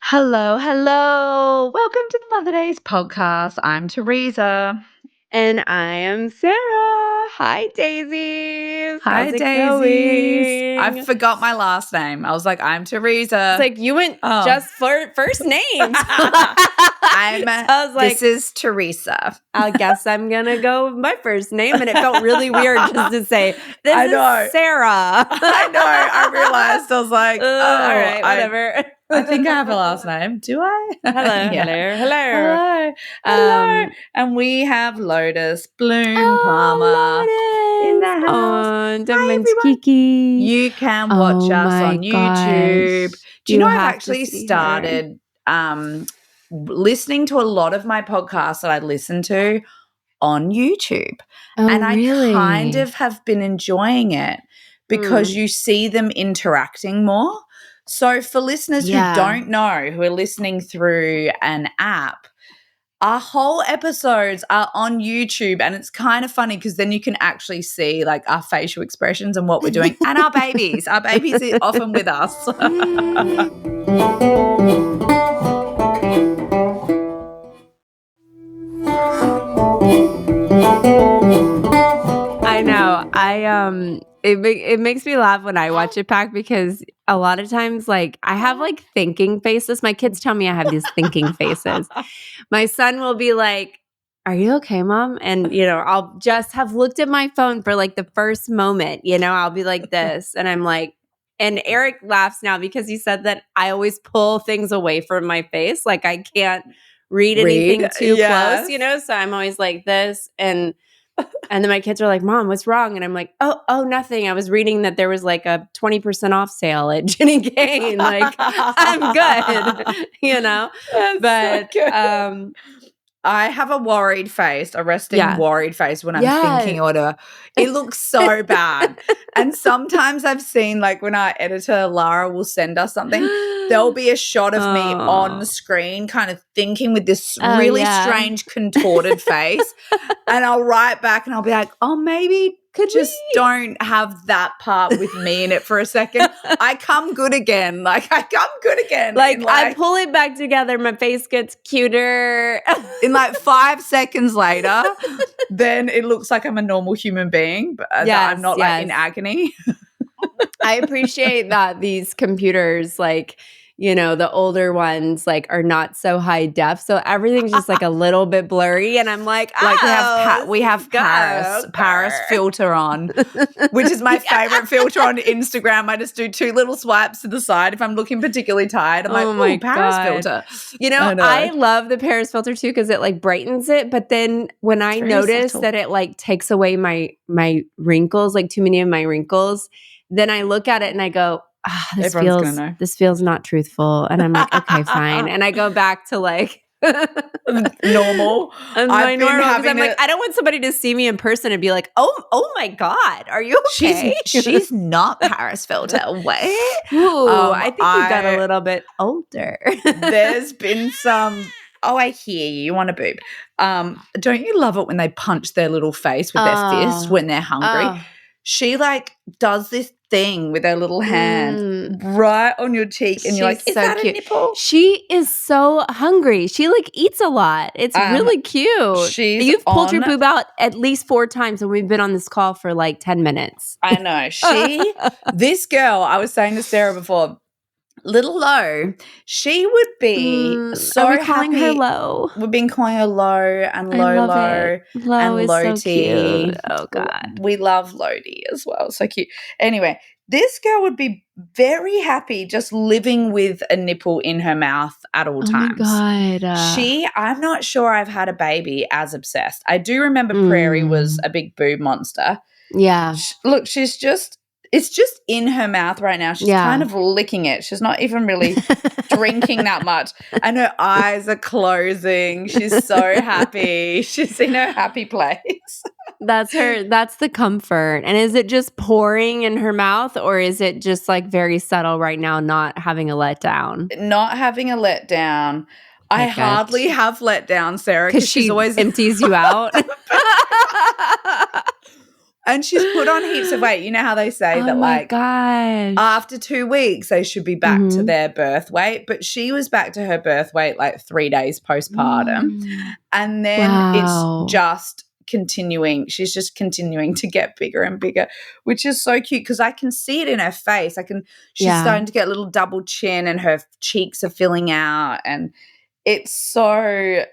Hello, hello. Welcome to the Mother Days podcast. I'm Teresa. And I am Sarah. Hi, Dazeys. Hi, How's it Dazeys. I going? forgot my last name. I was like, I'm Teresa. It's like you went just for first names. I was like, this is Teresa. I guess I'm going to go with my first name. And it felt really weird just to say, this is Sarah. I know. I realized. I was like, all right, whatever. I think I have a last name. Do I? Hello. And we have Lotus Palmer in the house. Hi, Kiki. You can watch us on YouTube. Gosh. Do you know I've actually started listening to a lot of my podcasts that I listen to on YouTube. And I kind of have been enjoying it because you see them interacting more. So for listeners who don't know, who are listening through an app, our whole episodes are on YouTube, and it's kind of funny because then you can actually see like our facial expressions and what we're doing, and our babies. Our babies are often with us. I know. It makes me laugh when I watch it back because a lot of times, like, I have like thinking faces. My kids tell me I have these thinking faces. My son will be like, "Are you okay, Mom?" And, I'll just have looked at my phone for like the first moment, I'll be like this. And I'm like, and Eric laughs now because he said that I always pull things away from my face. Like I can't read anything too close, so I'm always like this. And then my kids are like, "Mom, what's wrong?" And I'm like, oh, nothing. I was reading that there was like a 20% off sale at Jenny Kane. Like, I'm good, But so good. I have a worried face, a resting worried face when I'm thinking or whatever. It looks so bad. And sometimes I've seen, like, when our editor, Lara, will send us something, there'll be a shot of me on the screen kind of thinking with this really strange contorted face. And I'll write back and I'll be like, oh, maybe don't have that part with me in it for a second. I come good again. Like I pull it back together. My face gets cuter. In like 5 seconds later, then it looks like I'm a normal human being, but I'm not like in agony. I appreciate that these computers, like, the older ones, like, are not so high def, so everything's just like a little bit blurry, and I'm like we have Paris filter on, which is my favorite filter on Instagram. I just do 2 little swipes to the side if I'm looking particularly tired. I'm like, Paris filter. I love the Paris filter too because it like brightens it, but then when I notice that it like takes away my wrinkles, like too many of my wrinkles, then I look at it and I go, this feels not truthful. And I'm like, okay, fine. And I go back to like normal. I'm like, I don't want somebody to see me in person and be like, oh my God, are you okay? She's not Paris filter. Wait. I think you got a little bit older. There's been some. Oh, I hear you. You want a boob. Don't you love it when they punch their little face with their fist when they're hungry? She like does this thing with her little hand right on your cheek, and you're like, is that cute. A nipple? She is so hungry. She like eats a lot. It's really cute. You've pulled your boob out at least 4 times, and we've been on this call for like 10 minutes. I know. This girl, I was saying to Sarah before, little Lo, she would be so are we happy. Calling her Lo? We've been calling her Lo and Lo and Loti. So cute. Oh God, we love Loti as well. So cute. Anyway, this girl would be very happy just living with a nipple in her mouth at all times. Oh my God. I'm not sure I've had a baby as obsessed. I do remember Prairie was a big boob monster. Yeah. Look, it's just in her mouth right now. She's kind of licking it. She's not even really drinking that much. And her eyes are closing. She's so happy. She's in her happy place. That's the comfort. And is it just pouring in her mouth, or is it just like very subtle right now, not having a letdown? Not having a letdown. I hardly have letdown, Sarah, because she always empties you out. And she's put on heaps of weight. You know how they say that like after 2 weeks they should be back to their birth weight, but she was back to her birth weight like 3 days postpartum. And then it's just continuing. She's just continuing to get bigger and bigger, which is so cute because I can see it in her face. She's starting to get a little double chin and her cheeks are filling out, and it's so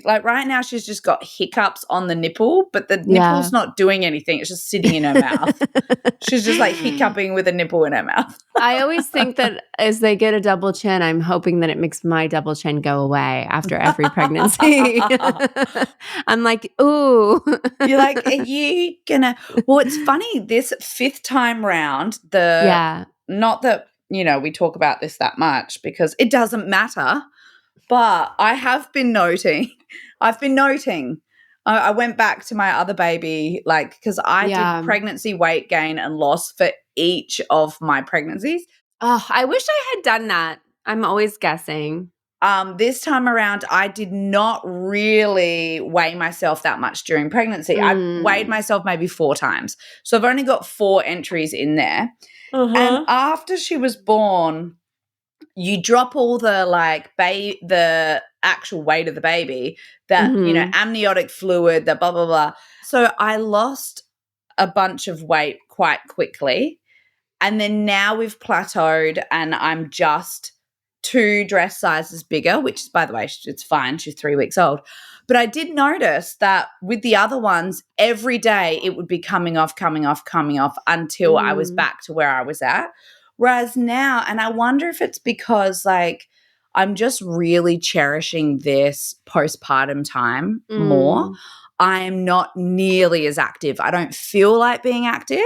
like right now she's just got hiccups on the nipple, but the nipple's not doing anything. It's just sitting in her mouth. She's just like hiccuping with a nipple in her mouth. I always think that as they get a double chin, I'm hoping that it makes my double chin go away after every pregnancy. I'm like, ooh. You're like, are you gonna – well, it's funny, this 5th time round, not that, you know, we talk about this that much because it doesn't matter. But I've been noting, I went back to my other baby, like, because I did pregnancy weight gain and loss for each of my pregnancies. Oh, I wish I had done that. I'm always guessing. This time around, I did not really weigh myself that much during pregnancy. I weighed myself maybe 4 times. So I've only got 4 entries in there. And after she was born, you drop all the like the actual weight of the baby, that you know, amniotic fluid, the blah blah blah. So I lost a bunch of weight quite quickly, and then now we've plateaued, and I'm just 2 dress sizes bigger, which is, by the way, it's fine. She's 3 weeks old. But I did notice that with the other ones, every day it would be coming off until I was back to where I was at. Whereas now, and I wonder if it's because like I'm just really cherishing this postpartum time more. I am not nearly as active. I don't feel like being active.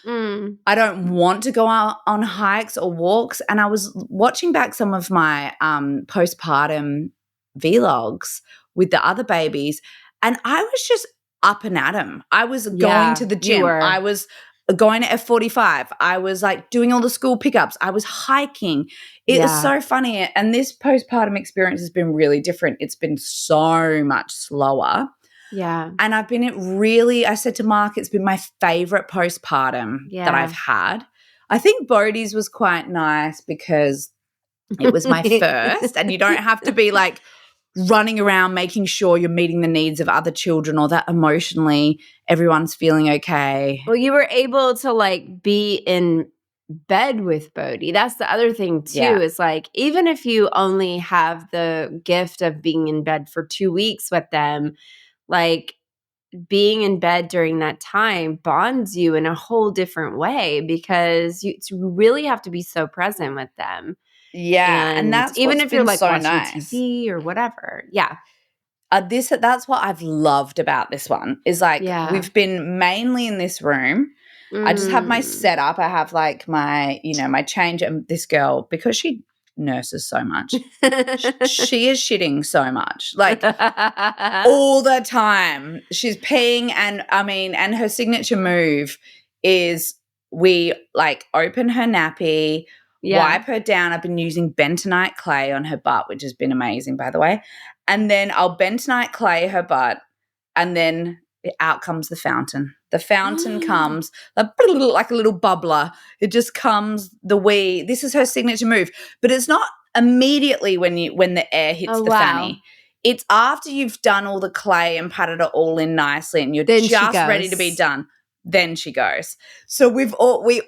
I don't want to go out on hikes or walks. And I was watching back some of my postpartum vlogs with the other babies, and I was just up and at 'em. I was going to the gym. I was going to F45. I was like doing all the school pickups. I was hiking. It is so funny. And this postpartum experience has been really different. It's been so much slower. Yeah. And I've been I said to Mark, it's been my favorite postpartum that I've had. I think Bodhi's was quite nice because it was my first, and you don't have to be like running around making sure you're meeting the needs of other children, or that emotionally everyone's feeling okay. Well, you were able to like be in bed with Bodhi. That's the other thing too, is like, even if you only have the gift of being in bed for 2 weeks with them, like being in bed during that time bonds you in a whole different way, because you really have to be so present with them. Yeah, and that's even if you're like so watching nice. TV or whatever. Yeah. That's what I've loved about this one, is like we've been mainly in this room. I just have my setup. I have like my, you know, my change, and this girl, because she nurses so much, she is shitting so much, like all the time. She's peeing, and her signature move is we like open her nappy, wipe her down. I've been using bentonite clay on her butt, which has been amazing, by the way. And then I'll bentonite clay her butt, and then out comes the fountain. The fountain comes like a little bubbler. It just comes this is her signature move. But it's not immediately when the air hits the fanny. It's after you've done all the clay and patted it all in nicely, and you're just ready to be done. Then she goes. So we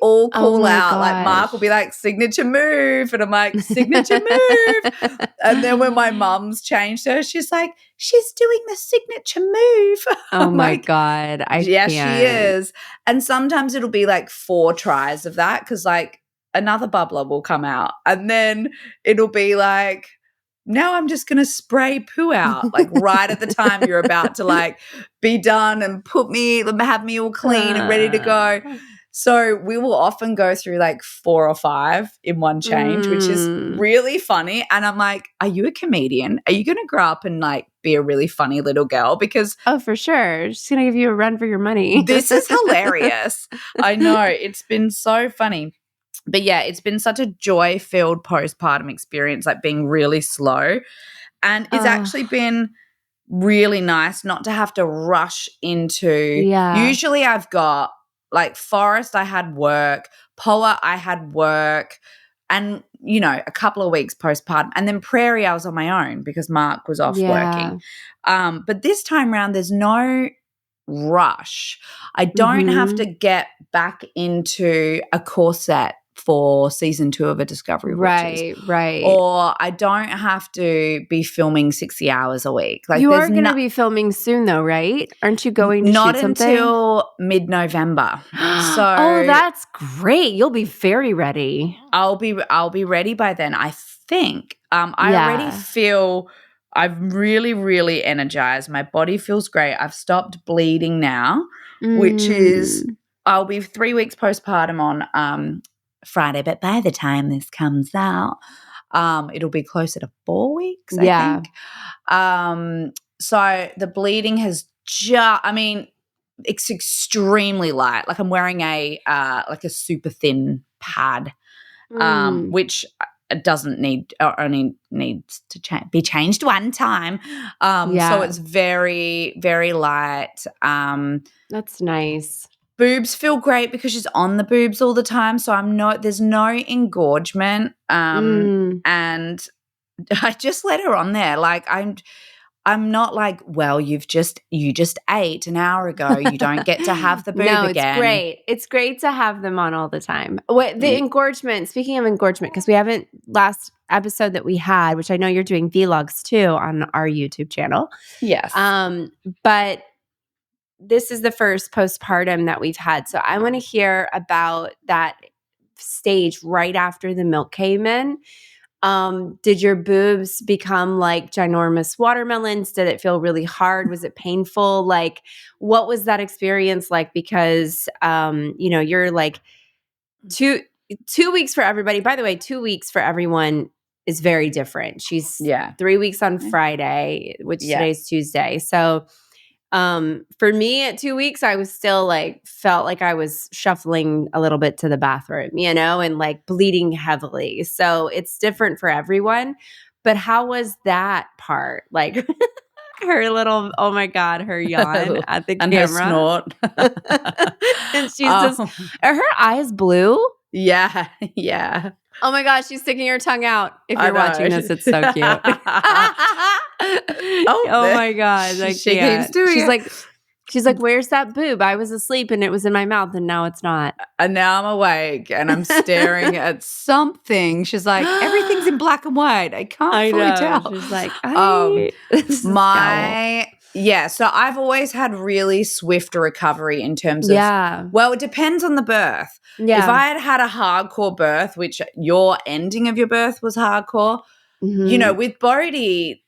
all call out. Like Mark will be like, signature move, and I'm like, signature move. And then when my mum's changed her, she's like, she's doing the signature move. Oh my God, can't. She is. And sometimes it'll be like 4 tries of that, because like another bubbler will come out, and then it'll be like, now I'm just going to spray poo out, like right at the time you're about to like be done and have me all clean and ready to go. So we will often go through like 4 or 5 in one change, which is really funny. And I'm like, are you a comedian? Are you going to grow up and like be a really funny little girl? Because for sure. She's going to give you a run for your money. This is hilarious. I know. It's been so funny. But yeah, it's been such a joy-filled postpartum experience, like being really slow. And it's actually been really nice not to have to rush into. Usually I've got like Forest, I had work, Poa, I had work, and a couple of weeks postpartum, and then Prairie I was on my own because Mark was off working. But this time around there's no rush. I don't have to get back into a corset for season 2 of A Discovery of Witches. Right. Or I don't have to be filming 60 hours a week. Like you are going to be filming soon though, right? Aren't you going to not shoot something? until mid-November. Oh, that's great. You'll be very ready. I'll be ready by then, I think. I already feel I'm really, really energized. My body feels great. I've stopped bleeding now, which is I'll be 3 weeks postpartum on Friday, but by the time this comes out, it'll be closer to 4 weeks, I think. So the bleeding has it's extremely light. Like I'm wearing a super thin pad, which doesn't need or only needs to be changed one time. So it's very, very light. That's nice. Boobs feel great because she's on the boobs all the time, so there's no engorgement. And I just let her on there. Like I'm not like, well, you just ate an hour ago. You don't get to have the boob again. It's great. It's great to have them on all the time. The engorgement, speaking of engorgement, because we haven't, last episode that we had, which I know you're doing vlogs too on our YouTube channel. Yes. But this is the first postpartum that we've had. So I want to hear about that stage right after the milk came in. Did your boobs become like ginormous watermelons? Did it feel really hard? Was it painful? Like, what was that experience like? Because, you're like 2 weeks for everybody. By the way, 2 weeks for everyone is very different. She's 3 weeks on Friday, which today's Tuesday. So, for me at 2 weeks, I was still like, felt like I was shuffling a little bit to the bathroom, and like bleeding heavily. So it's different for everyone. But how was that part? Like her little, oh my God, her yawn at the and camera. Her snort. And she's just, are her eyes blue? Yeah. Oh my gosh, she's sticking her tongue out. If you're watching this, it's so cute. Oh my God. She keeps doing it. She's like, where's that boob? I was asleep and it was in my mouth and now it's not. And now I'm awake and I'm staring at something. She's like, everything's in black and white. I can't fully tell. She's like, so I've always had really swift recovery in terms of, well, it depends on the birth. Yeah. If I had a hardcore birth, which your ending of your birth was hardcore, with Bodily,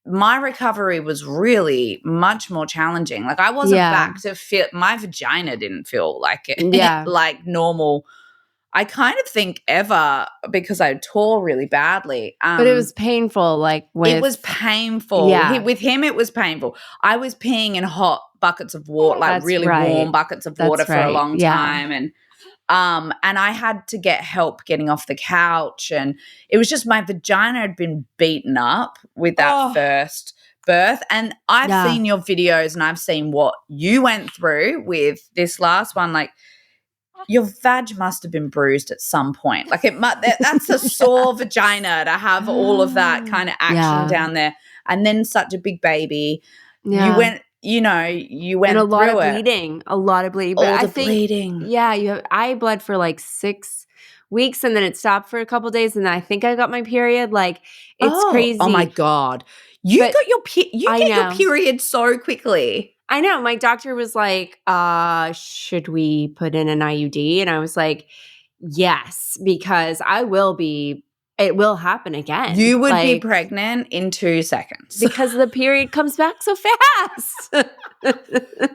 my recovery was really much more challenging. Like I wasn't back to feel, my vagina didn't feel like it, like normal. I kind of think ever because I tore really badly. But it was painful. It was painful. Yeah. With him, it was painful. I was peeing in hot buckets of water, like really warm buckets of water for a long time. And I had to get help getting off the couch. And it was just my vagina had been beaten up with that first birth. And I've seen your videos and I've seen what you went through with this last one. Like your vag must have been bruised at some point. Like that's a sore vagina to have all of that kind of action down there. And then such a big baby. Yeah. You went and a lot through of bleeding, a lot of bleeding. But I think, bleeding. Yeah, I bled for like 6 weeks and then it stopped for a couple days and then I think I got my period. Like it's crazy. Oh my God. You got your your period so quickly. I know. My doctor was like, should we put in an IUD? And I was like, yes, because it will happen again. You would be pregnant in 2 seconds. Because the period comes back so fast.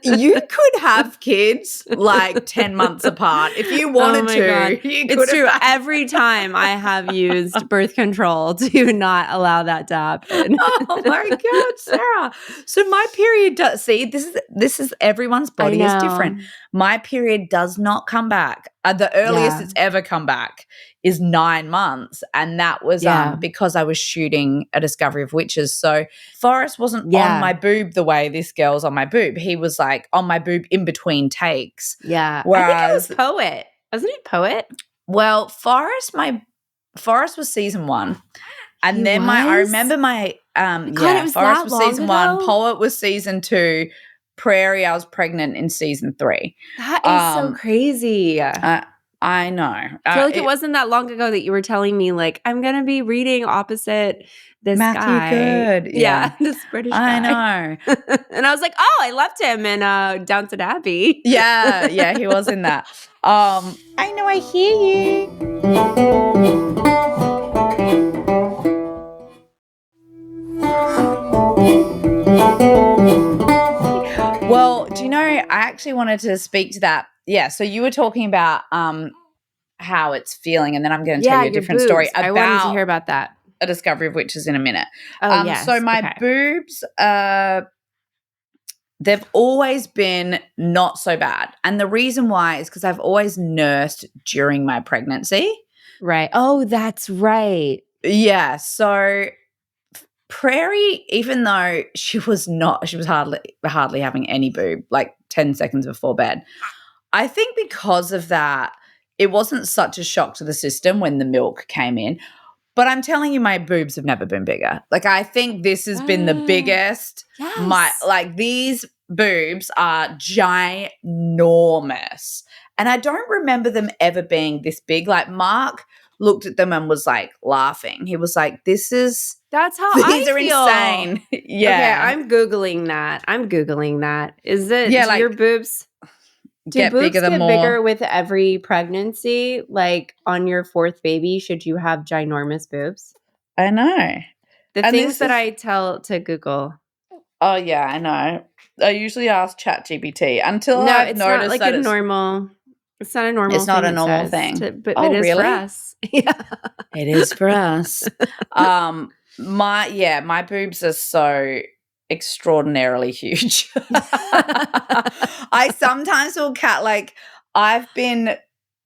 You could have kids like 10 months apart if you wanted to. God. It's true. Every time I have used birth control to not allow that to happen. Oh my God, Sarah. So my period does, see, this is everyone's body is different. My period does not come back. The earliest it's ever come back is 9 months. And that was because I was shooting A Discovery of Witches. So Forrest wasn't on my boob the way this girl's on my boob. He was like on my boob in between takes. Yeah. Whereas, I think it was Poet. Wasn't it Poet? Well, Forrest was season 1. And then I remember my it was Forrest was season ago? 1, Poet was season 2, Prairie I was pregnant in season 3. That is so crazy. I know. I feel like it wasn't that long ago that you were telling me like I'm gonna be reading opposite this Matthew guy. Good. Yeah. This British guy. I know. And I was like, oh, I loved him in Downton Abbey. Yeah, he was in that. I know, I hear you. Well, do you know, I actually wanted to speak to that. Yeah, so you were talking about how it's feeling, and then I'm going to tell you a different story about I wanted to hear about that. A Discovery of Witches in a minute. Oh, yes. So my boobs, they've always been not so bad. And the reason why is because I've always nursed during my pregnancy. Right. Oh, that's right. Yeah, so Prairie, even though she was hardly having any boob, like 10 seconds before bed. I think because of that, it wasn't such a shock to the system when the milk came in. But I'm telling you, my boobs have never been bigger. Like, I think this has been the biggest. Yes. These boobs are ginormous. And I don't remember them ever being this big. Like, Mark looked at them and was like laughing. He was like, that's how these are feel. Insane. Yeah. Okay, I'm Googling that. Is it your boobs get bigger with every pregnancy? Like on your 4th baby, should you have ginormous boobs? I know. Things that I tell to Google. Oh yeah, I know. I usually ask ChatGPT until I've noticed not like a normal. It's not a normal. It's not a normal thing, but it is for us. Yeah, it is for us. My boobs are so extraordinarily huge. I sometimes will I've been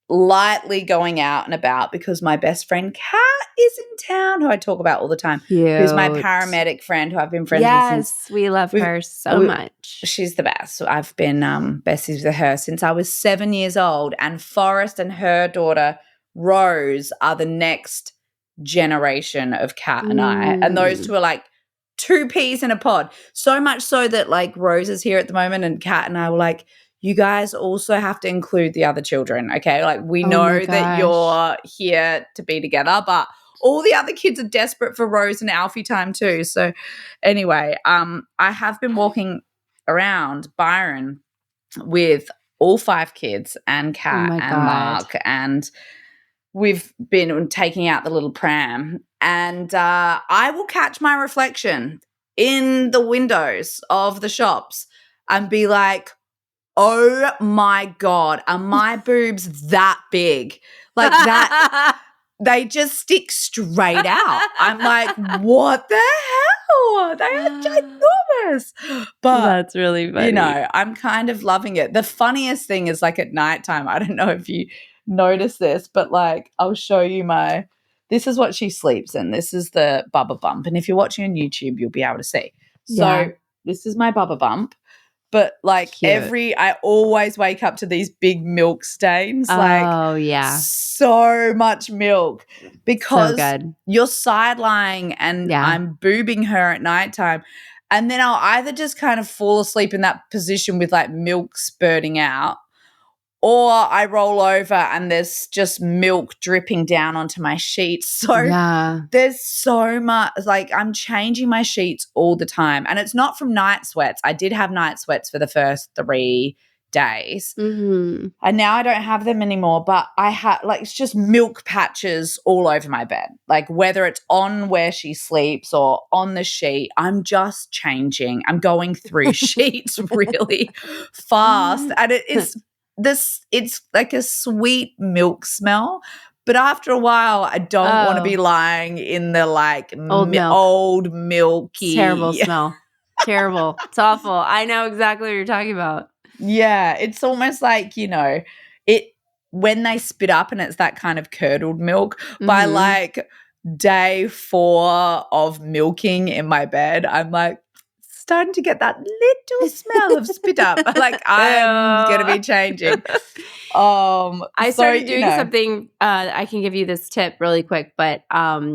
lightly going out and about because my best friend Kat is in town, who I talk about all the time. Cute. Who's my paramedic friend who I've been friends with since. Yes, we love her so much. She's the best. So I've been besties with her since I was 7 years old, and Forrest and her daughter Rose are the next generation of Kat and I. And those two are like 2 peas in a pod. So much so that like Rose is here at the moment and Kat and I were like, you guys also have to include the other children, okay? Like we know that you're here to be together, but all the other kids are desperate for Rose and Alfie time too. So anyway, I have been walking around Byron with all 5 kids and Kat and Mark, and we've been taking out the little pram, and I will catch my reflection in the windows of the shops and be like, oh my God, are my boobs that big? Like that, they just stick straight out. I'm like, what the hell? They are ginormous. But that's really funny. You know, I'm kind of loving it. The funniest thing is like at nighttime, I don't know if you notice this, but like I'll show you this is what she sleeps in. This is the Bubba Bump. And if you're watching on YouTube, you'll be able to see. So this is my Bubba Bump. But like I always wake up to these big milk stains. So much milk because you're side lying and I'm boobing her at nighttime. And then I'll either just kind of fall asleep in that position with like milk spurting out, or I roll over and there's just milk dripping down onto my sheets. So there's so much, like I'm changing my sheets all the time. And it's not from night sweats. I did have night sweats for the first 3 days. Mm-hmm. And now I don't have them anymore, but I have like it's just milk patches all over my bed. Like whether it's on where she sleeps or on the sheet, I'm just changing. I'm going through sheets really fast. And it's like a sweet milk smell. But after a while, I don't want to be lying in the like old milky. It's terrible smell. Terrible. It's awful. I know exactly what you're talking about. Yeah, it's almost like, you know, when they spit up and it's that kind of curdled milk. By like day 4 of milking in my bed, I'm like starting to get that little smell of spit up. Like I'm going to be changing. I started doing something. I can give you this tip really quick, but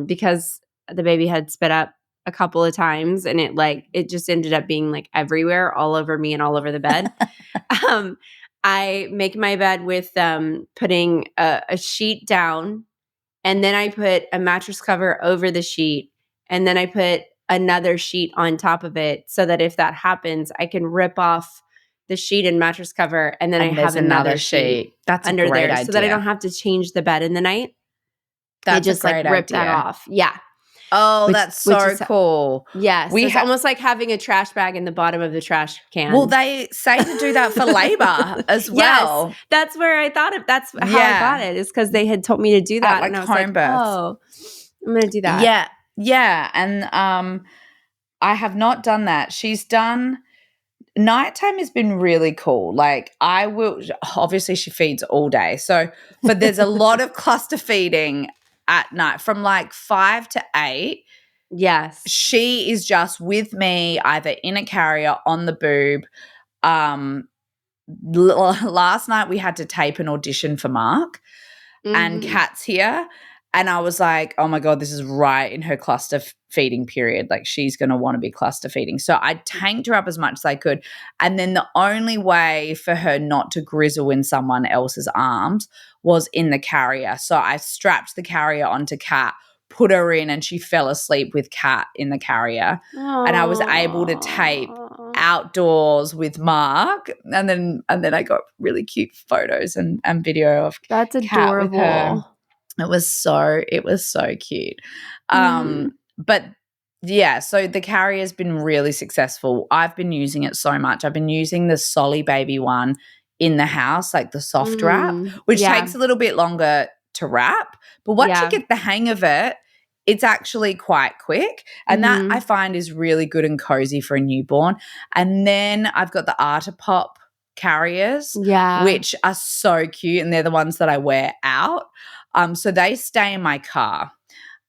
because the baby had spit up a couple of times and it just ended up being like everywhere, all over me and all over the bed. I make my bed with putting a sheet down, and then I put a mattress cover over the sheet, and then I put another sheet on top of it so that if that happens, I can rip off the sheet and mattress cover, and then I have another sheet that's under a great there idea. so that I don't have to change the bed in the night. That's I just a great rip idea. that off. Yeah. Oh, that's so cool. Yes. It's almost like having a trash bag in the bottom of the trash can. Well, they say to do that for labor as well. Yes. That's where I thought that's how I got it, is because they had told me to do that. Like and I was home births. Oh, I'm going to do that. Yeah. Yeah. And I have not done that. She's done – nighttime has been really cool. Like I will – obviously she feeds all day. But there's a lot of cluster feeding at night from like 5 to 8. Yes. She is just with me either in a carrier on the boob. Last night we had to tape an audition for Mark and Kat's here. And I was like, oh my God, this is right in her cluster feeding period. Like she's going to want to be cluster feeding. So I tanked her up as much as I could. And then the only way for her not to grizzle in someone else's arms was in the carrier. So I strapped the carrier onto Kat, put her in, and she fell asleep with Kat in the carrier. Aww. And I was able to tape outdoors with Mark. And then I got really cute photos and video of That's Kat adorable. With her. It was so cute. But yeah, so the carrier's been really successful. I've been using it so much. I've been using the Solly Baby one in the house, like the soft wrap, which takes a little bit longer to wrap. But once you get the hang of it, it's actually quite quick. And that I find is really good and cozy for a newborn. And then I've got the Artipop carriers, which are so cute, and they're the ones that I wear out. So they stay in my car,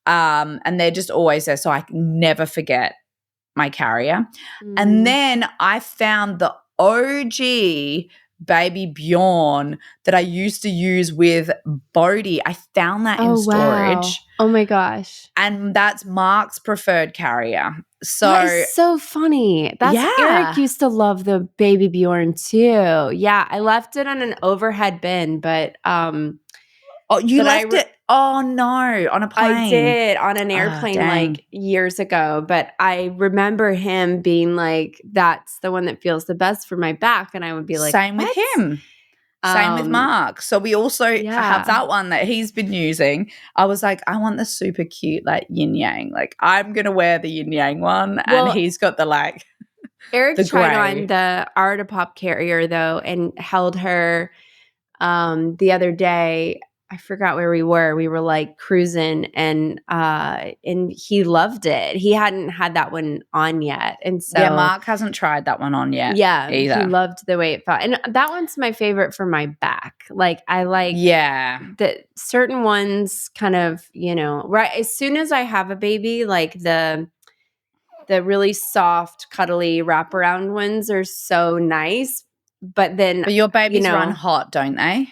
and they're just always there, so I can never forget my carrier. And then I found the OG Baby Bjorn that I used to use with Bodily. I found that in storage. Wow. Oh my gosh. And that's Mark's preferred carrier. So that is so funny. Eric used to love the Baby Bjorn too. Yeah, I left it on an overhead bin, but oh, you left it? Oh no, on a plane. I did, on an airplane like years ago. But I remember him being like, "That's the one that feels the best for my back," and I would be like, "Same what? with him." Same with Mark. So we also have that one that he's been using. I was like, I want the super cute like yin yang. Like I'm gonna wear the yin yang one, and he's got the like. Eric tried on the Artipop carrier though, and held her the other day. I forgot where we were. We were like cruising, and he loved it. He hadn't had that one on yet, and so Mark hasn't tried that one on yet. Yeah, either. He loved the way it felt, and that one's my favorite for my back. Like I like that certain ones kind of right as soon as I have a baby, like the really soft, cuddly wraparound ones are so nice. But your babies run hot, don't they?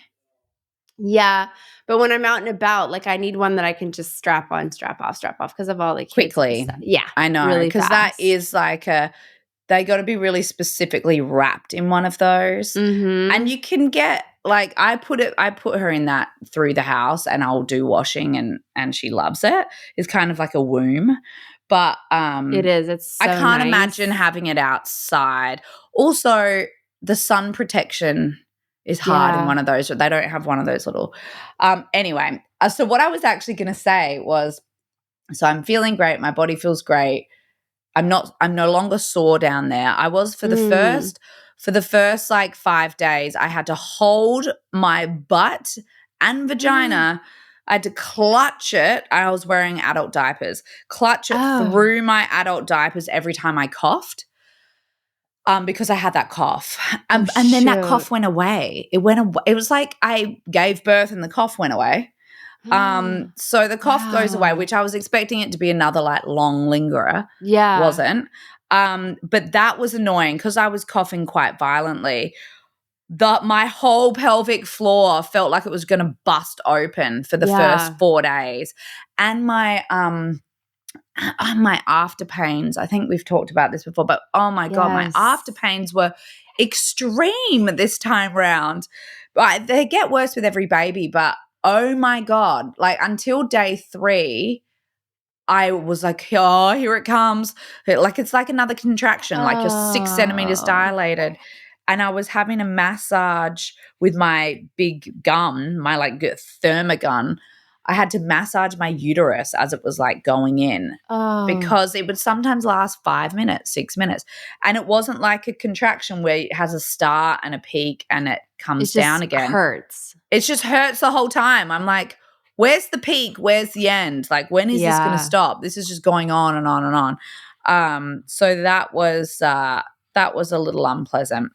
Yeah, but when I'm out and about, like I need one that I can just strap on, strap off, because of all the kids quickly. Yeah, I know, because that is like they got to be really specifically wrapped in one of those, and you can get like I put her in that through the house, and I'll do washing, and she loves it. It's kind of like a womb, but it is. It's so I can't nice. imagine having it outside. Also, the sun protection is hard in one of those. They don't have one of those little anyway. So what I was actually going to say was, so I'm feeling great. My body feels great. I'm no longer sore down there. I was for the first like 5 days, I had to hold my butt and vagina. I had to clutch it. I was wearing adult diapers. Clutch it through my adult diapers every time I coughed. Because I had that cough. And then that cough went away. It went away. It was like I gave birth and the cough went away. So the cough goes away, which I was expecting it to be another like long lingerer. Yeah. Wasn't. But that was annoying because I was coughing quite violently. My whole pelvic floor felt like it was going to bust open for the first 4 days. And my after pains, I think we've talked about this before, but oh my God, my after pains were extreme this time round. But they get worse with every baby, but oh my God, like until day 3, I was like, oh, here it comes. Like it's like another contraction, like you're 6 centimeters dilated. And I was having a massage with my big gun, my like thermogun. I had to massage my uterus as it was like going in because it would sometimes last 5 minutes, 6 minutes. And it wasn't like a contraction where it has a start and a peak and it comes down again. It hurts. It just hurts the whole time. I'm like, where's the peak? Where's the end? Like, when is this going to stop? This is just going on and on and on. So that was a little unpleasant.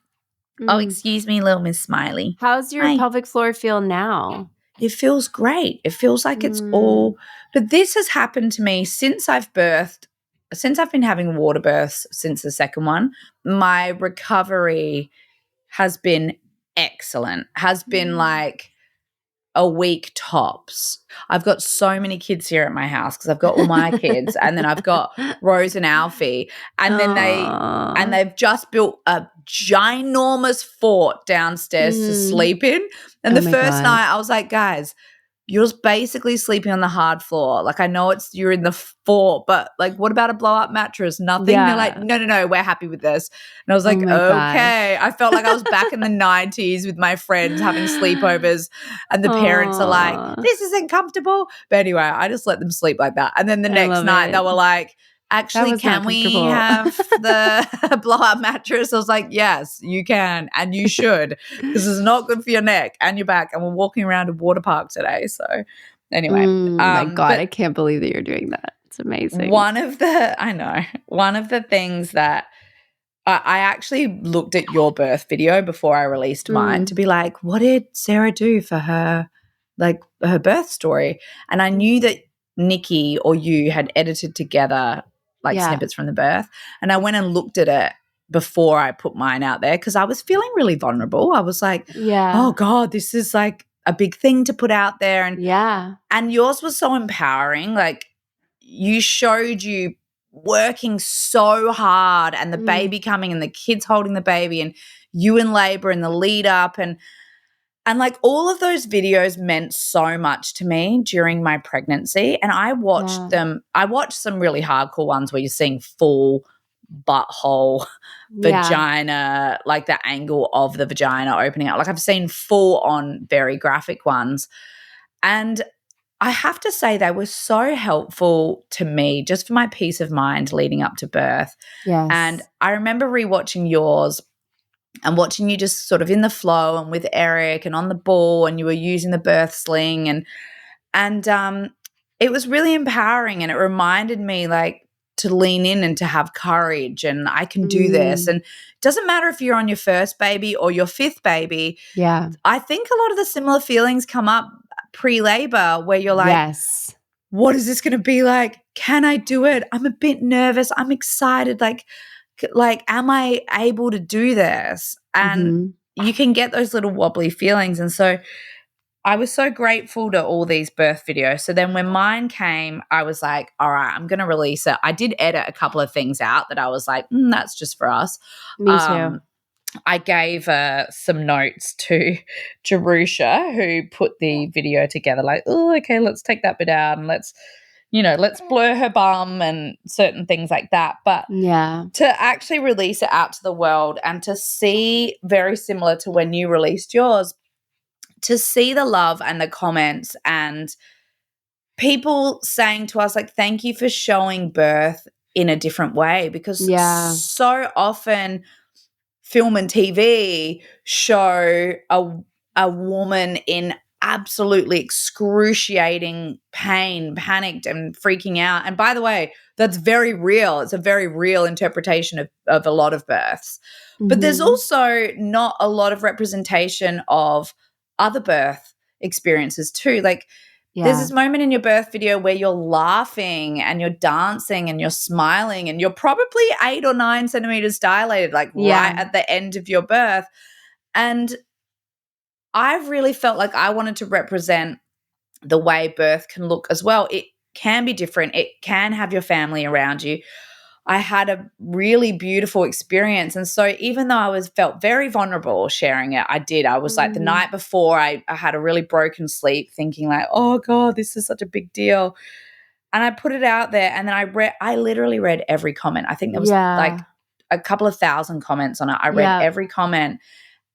Oh, excuse me, little Miss Smiley. How's your pelvic floor feel now? It feels great. It feels like it's all – but this has happened to me since I've birthed, since I've been having water births since the second one. My recovery has been excellent, has been like a week tops. I've got so many kids here at my house because I've got all my kids and then I've got Rose and Alfie and then they've just built a ginormous fort downstairs to sleep in. And the first night I was like, guys, you're basically sleeping on the hard floor. Like I know you're in the fort, but like what about a blow up mattress? Nothing. Yeah. They're like, no, we're happy with this. And I was like, okay. Gosh. I felt like I was back in the 90s with my friends having sleepovers and the parents are like, this isn't comfortable. But anyway, I just let them sleep like that. And then the next night they were like, actually, can we have the blow-up mattress? I was like, yes, you can and you should because it's not good for your neck and your back. And we're walking around a water park today. So anyway. My God, I can't believe that you're doing that. It's amazing. One of the things that I actually looked at your birth video before I released mine to be like, what did Sarah do for her birth story? And I knew that Nikki or you had edited together snippets from the birth. And I went and looked at it before I put mine out there because I was feeling really vulnerable. I was like, oh God, this is like a big thing to put out there. And yours was so empowering. Like you showed you working so hard and the baby coming and the kids holding the baby and you in labor and the lead up and like all of those videos meant so much to me during my pregnancy. And I watched them. I watched some really hardcore ones where you're seeing full butthole, vagina, like the angle of the vagina opening up. Like I've seen full on very graphic ones. And I have to say they were so helpful to me just for my peace of mind leading up to birth. Yes. And I remember rewatching yours and watching you just sort of in the flow and with Eric and on the ball and you were using the birth sling and it was really empowering and it reminded me like to lean in and to have courage and I can do this. And it doesn't matter if you're on your first baby or your fifth baby. Yeah. I think a lot of the similar feelings come up pre-labor where you're like, what is this going to be like? Can I do it? I'm a bit nervous. I'm excited. Like, am I able to do this? And you can get those little wobbly feelings. And so I was so grateful to all these birth videos. So then when mine came, I was like, all right, I'm going to release it. I did edit a couple of things out that I was like, that's just for us. Me too. I gave some notes to Teresa who put the video together like, oh, okay, let's take that bit out and let's, let's blur her bum and certain things like that. But to actually release it out to the world and to see, very similar to when you released yours, to see the love and the comments and people saying to us, like, thank you for showing birth in a different way, because so often film and TV show a woman in absolutely excruciating pain, panicked and freaking out. And by the way, that's very real. It's a very real interpretation of a lot of births. But there's also not a lot of representation of other birth experiences too. Like, there's this moment in your birth video where you're laughing and you're dancing and you're smiling and you're probably 8 or 9 centimeters dilated, like right at the end of your birth. And I've really felt like I wanted to represent the way birth can look as well. It can be different. It can have your family around you. I had a really beautiful experience. And so even though I felt very vulnerable sharing it, I did. I was like the night before, I had a really broken sleep thinking like, oh God, this is such a big deal. And I put it out there and then I literally read every comment. I think there was like a couple of thousand comments on it. I read every comment.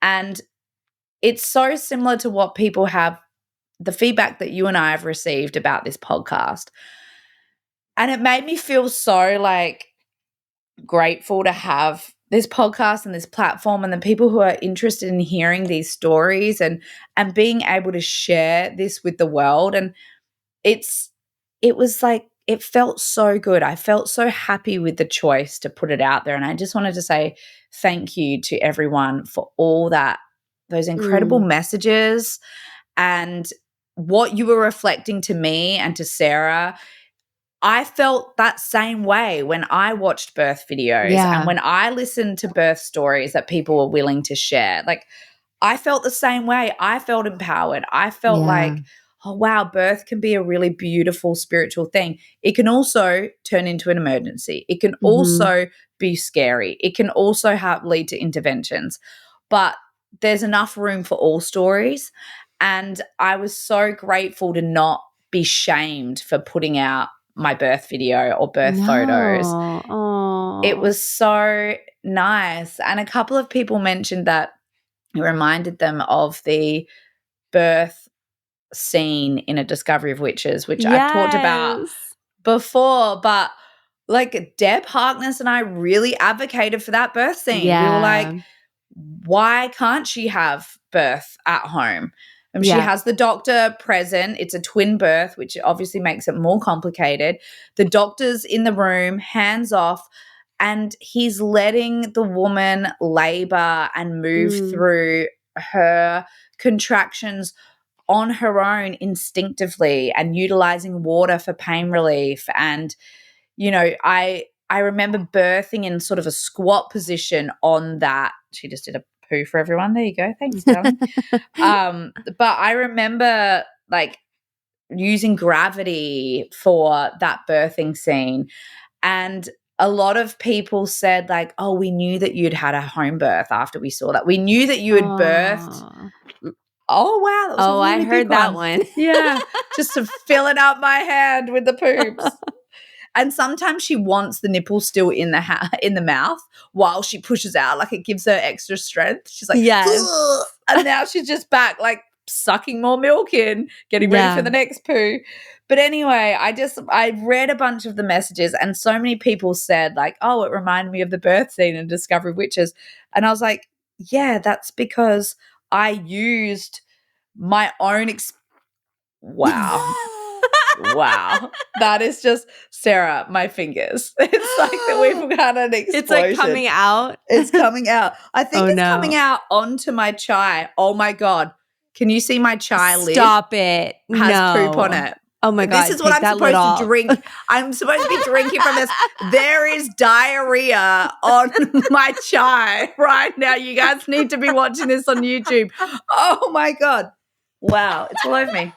And it's so similar to what people have, the feedback that you and I have received about this podcast. And it made me feel so like grateful to have this podcast and this platform and the people who are interested in hearing these stories and being able to share this with the world. And it was like, it felt so good. I felt so happy with the choice to put it out there. And I just wanted to say thank you to everyone for all those incredible messages and what you were reflecting to me and to Sarah. I felt that same way when I watched birth videos and when I listened to birth stories that people were willing to share. Like, I felt the same way. I felt empowered. I felt like, oh, wow, birth can be a really beautiful spiritual thing. It can also turn into an emergency. It can also be scary. It can also lead to interventions. But there's enough room for all stories. And I was so grateful to not be shamed for putting out my birth video or birth photos. It was so nice. And a couple of people mentioned that it reminded them of the birth scene in A Discovery of Witches, which I've talked about before. But like Deb Harkness and I really advocated for that birth scene. We were like, why can't she have birth at home? She has the doctor present. It's a twin birth, which obviously makes it more complicated. The doctor's in the room, hands off, and he's letting the woman labor and move through her contractions on her own instinctively and utilizing water for pain relief. And, I remember birthing in sort of a squat position on that. She just did a poo for everyone. There you go. Thanks, darling. But I remember like using gravity for that birthing scene. And a lot of people said like, oh, we knew that you'd had a home birth after we saw that. We knew that you had birthed. Oh, wow. That was a really I heard that one. Yeah. Just to filling up my hand with the poops. And sometimes she wants the nipple still in the mouth while she pushes out. Like, it gives her extra strength. She's like, ugh. And now she's just back, like, sucking more milk in, getting ready for the next poo. But anyway, I read a bunch of the messages and so many people said like, oh, it reminded me of the birth scene in Discovery of Witches. And I was like, yeah, that's because I used my own wow. Wow. That is just, Sarah, my fingers. It's like that we've had an explosion. It's like coming out. It's coming out. I think coming out onto my chai. Oh my God. Can you see my chai lid? Stop it. Has poop on it. Oh my God. This is what I'm supposed to drink. I'm supposed to be drinking from this. There is diarrhea on my chai right now. You guys need to be watching this on YouTube. Oh my God. Wow. It's all over me.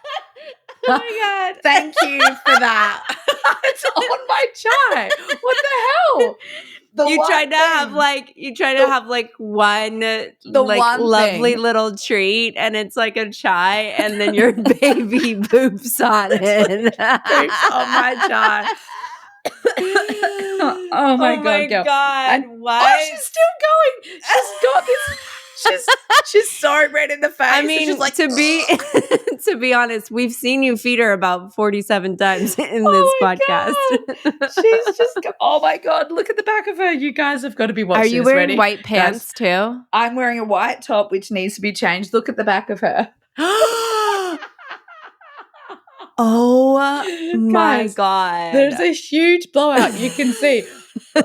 Oh my God. Thank you for that. It's on my chai. What the hell? You try to have like one like lovely little treat, and it's like a chai, and then your baby poops on it. Poops on my chai. Oh my God. What? Oh, she's still going. She's got this. She's so red in the face. I mean, she's like, to be honest, we've seen you feed her about 47 times in this podcast. She's just, oh my God, look at the back of her. You guys have got to be watching this. Are you wearing white pants too? I'm wearing a white top, which needs to be changed. Look at the back of her. Oh my God. There's a huge blowout. You can see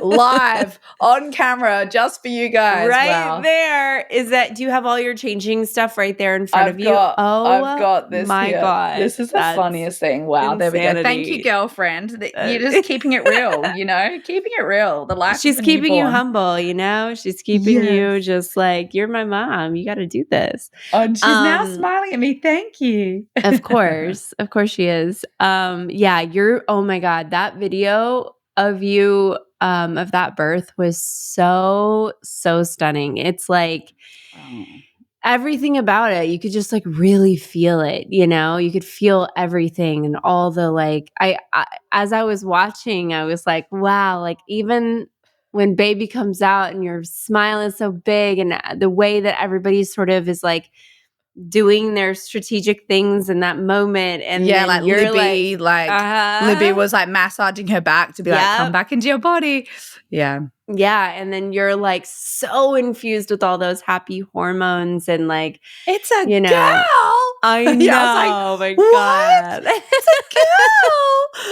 live on camera just for you guys. Right there. Is that, do you have all your changing stuff right there in front of you? I've got this. My here. God. This is the funniest thing. Wow. Insanity. There we go. Thank you, girlfriend. You're just keeping it real, keeping it real. The life She's keeping you humble, She's keeping you just like, you're my mom. You got to do this. Oh, and she's now smiling at me. Thank you. Of course she is. Oh my God, that video of you of that birth was so stunning. It's like everything about it, you could just like really feel it, you could feel everything, and all the like I as I was watching, I was like, wow, like even when baby comes out and your smile is so big, and the way that everybody sort of is like doing their strategic things in that moment. And like Libby, Libby was like massaging her back to be like, come back into your body. Yeah. And then you're like so infused with all those happy hormones, and like, it's a girl. I know. Yeah, I was like, oh my God. It's a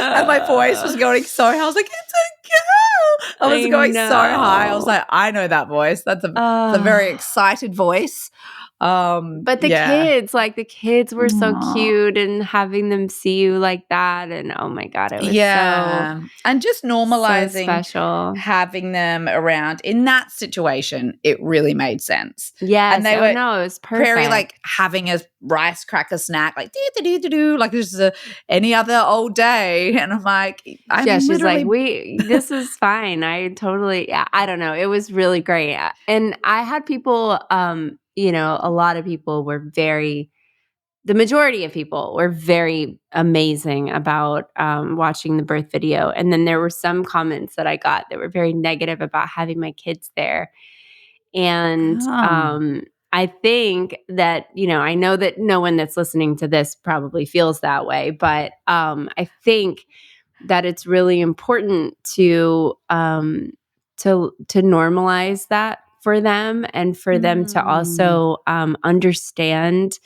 girl. And my voice was going so high. I was like, it's a girl. I was going so high. I was like, I know that voice. That's a very excited voice. But the kids were so cute, and having them see you like that, and oh my God, it was so, and just normalizing so special. Having them around in that situation, it really made sense. Yes, and they were it was perfect. Very like having a rice cracker snack, like do like it's just any other old day, and I'm like, she's like, this is fine. I don't know, it was really great, and I had people. A lot of people were the majority of people were very amazing about watching the birth video. And then there were some comments that I got that were very negative about having my kids there. And I think that, I know that no one that's listening to this probably feels that way, but I think that it's really important to normalize that for them, and for them to also understand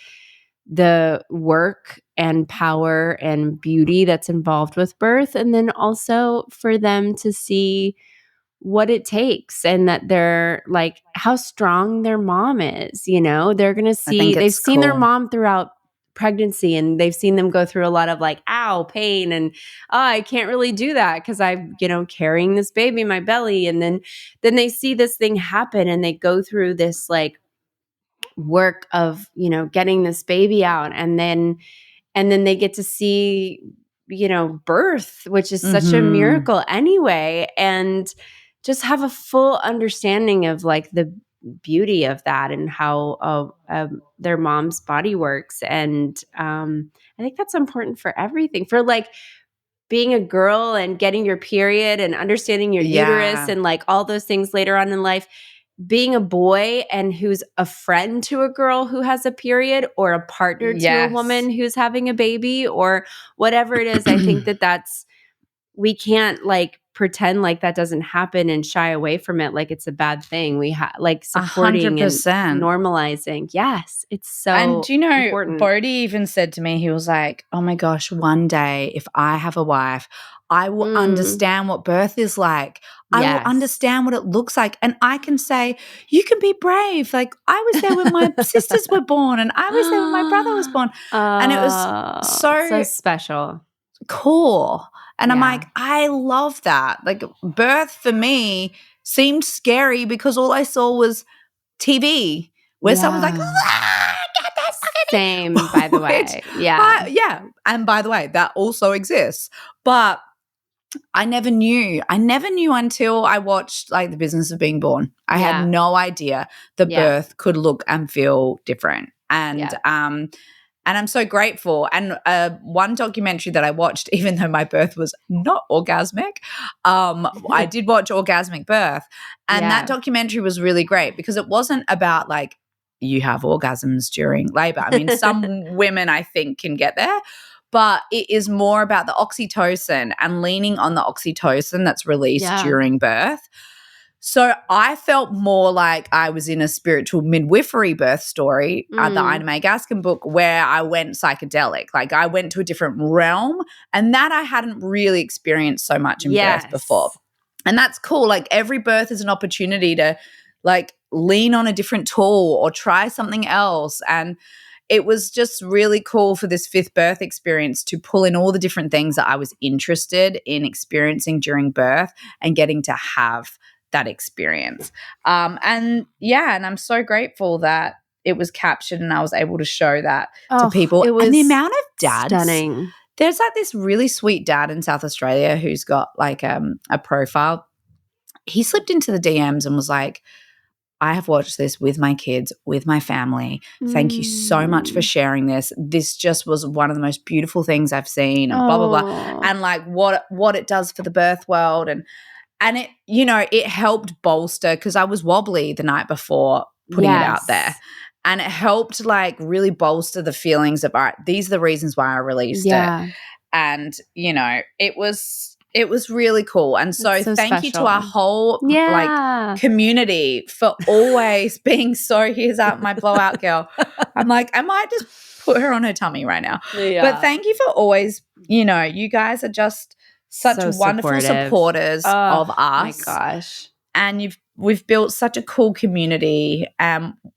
the work and power and beauty that's involved with birth, and then also for them to see what it takes, and that they're like how strong their mom is. They're gonna see, they've seen their mom throughout pregnancy, and they've seen them go through a lot of like, ow, pain, and I can't really do that because I'm carrying this baby in my belly, and then they see this thing happen, and they go through this like work of getting this baby out, and then they get to see birth, which is such a miracle anyway, and just have a full understanding of like the beauty of that, and how their mom's body works. And I think that's important for everything, for like being a girl and getting your period and understanding your uterus and like all those things later on in life. Being a boy and who's a friend to a girl who has a period, or a partner to a woman who's having a baby, or whatever it is, I think that's, we can't like pretend like that doesn't happen and shy away from it like it's a bad thing. We like supporting 100%. and normalizing. Yes, it's so and important. Bodhi even said to me, he was like, oh my gosh, one day if I have a wife, I will understand what birth is like. I will understand what it looks like. And I can say, you can be brave. Like I was there when my sisters were born, and I was there when my brother was born. And it was so special. Cool. And I'm like, I love that. Like birth for me seemed scary because all I saw was TV where someone's like, get that fucking same, by the way. And by the way, that also exists. But I never knew. I never knew until I watched like The Business of Being Born. I had no idea the birth could look and feel different. And I'm so grateful. And one documentary that I watched, even though my birth was not orgasmic, I did watch Orgasmic Birth. And that documentary was really great because it wasn't about like you have orgasms during labor. I mean, some women I think can get there. But it is more about the oxytocin and leaning on the oxytocin that's released during birth. So I felt more like I was in a spiritual midwifery birth story, the Ina May Gaskin book, where I went psychedelic. Like I went to a different realm, and that I hadn't really experienced so much in birth before. And that's cool. Like every birth is an opportunity to like lean on a different tool or try something else. And it was just really cool for this fifth birth experience to pull in all the different things that I was interested in experiencing during birth and getting to have that experience. And I'm so grateful that it was captured and I was able to show that to people. It was and the amount of dads. Stunning. There's like this really sweet dad in South Australia who's got like a profile. He slipped into the DMs and was like, I have watched this with my kids, with my family. Thank you so much for sharing this. This just was one of the most beautiful things I've seen and blah, blah, blah. And like what it does for the birth world. And it, you know, it helped bolster because I was wobbly the night before putting it out there. And it helped like really bolster the feelings of, all right, these are the reasons why I released it. And, you know, it was really cool. And so thank you to our whole like community for always being so, here's out my blowout girl. I'm like, I might just put her on her tummy right now. But thank you for always, you know, you guys are just such wonderful supporters of us. Oh my gosh. And we've built such a cool community.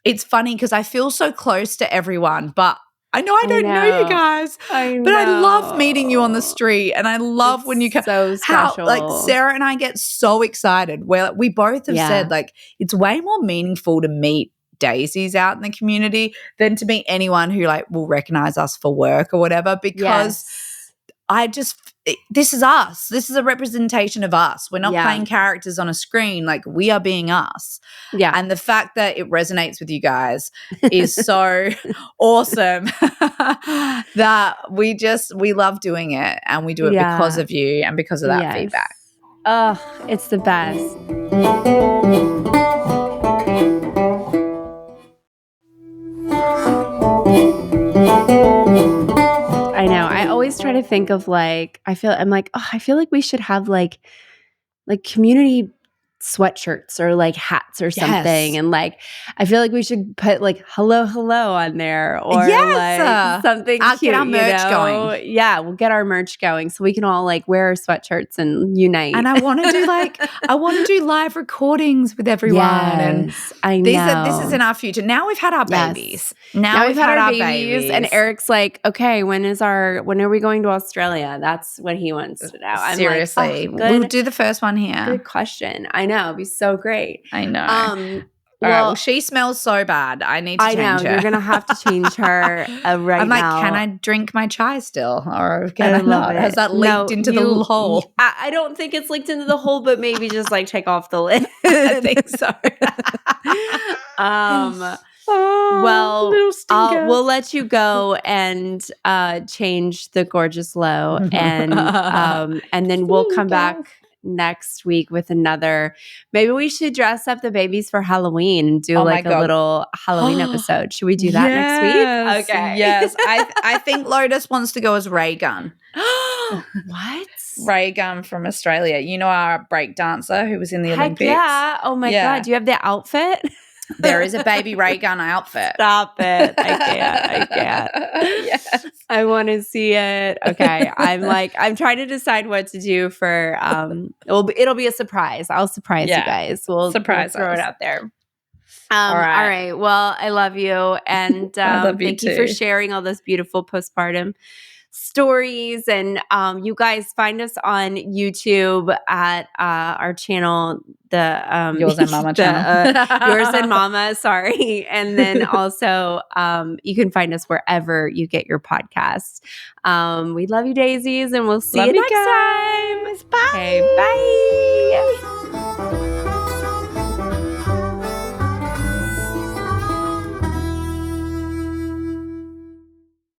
It's funny because I feel so close to everyone, but I know I don't know you guys, but I love meeting you on the street, and I love when you come. So special. How like Sarah and I get so excited. Well, we both have said like it's way more meaningful to meet Dazeys out in the community than to meet anyone who like will recognize us for work or whatever. Because this is us. This is a representation of us. We're not playing characters on a screen. Like we are being us. Yeah. And the fact that it resonates with you guys is so awesome that we love doing it, and we do it because of you and because of that feedback. Oh, it's the best. I know. I always try to think of like, I feel like we should have like community sweatshirts or like hats or something. And like, I feel like we should put like hello on there or like something I'll cute, get our merch going. Yeah, we'll get our merch going so we can all like wear our sweatshirts and unite. And I want to do live recordings with everyone. Yes, I know. This is in our future. Now we've had our babies. Now we've had our babies. And Eric's like, okay, when are we going to Australia? That's what he wants to know. I'm seriously, like, we'll do the first one here. Good question. I know. It'd be so great. I know. All right, well, she smells so bad. I need to change her. I know. You're going to have to change her right now. I'm like, can I drink my chai still? Or can I not? Has that leaked into the hole? I don't think it's leaked into the hole, but maybe just like take off the lid. I think so. Well, we'll let you go and change the gorgeous low, and then we'll come back next week with another. Maybe we should dress up the babies for Halloween and do like a little Halloween episode. Should we do that next week? Okay. Yes. I think Lotus wants to go as Ray Gun. What? Ray Gun from Australia. You know our break dancer who was in the Olympics? Yeah. Oh my God. Do you have the outfit? There is a baby Ray Gun outfit. Stop it. I can't. Yes. I want to see it. Okay. I'm trying to decide what to do for it'll be a surprise. I'll surprise you guys. We'll throw it out there. All right. Well, I love you. And I love you thank you for sharing all this beautiful postpartum stories. And you guys find us on YouTube at our channel, the Yours and Mama channel. Yours and Mama, sorry. And then also you can find us wherever you get your podcasts. We love you, Dazeys, and we'll see you next time. Bye. Okay, bye.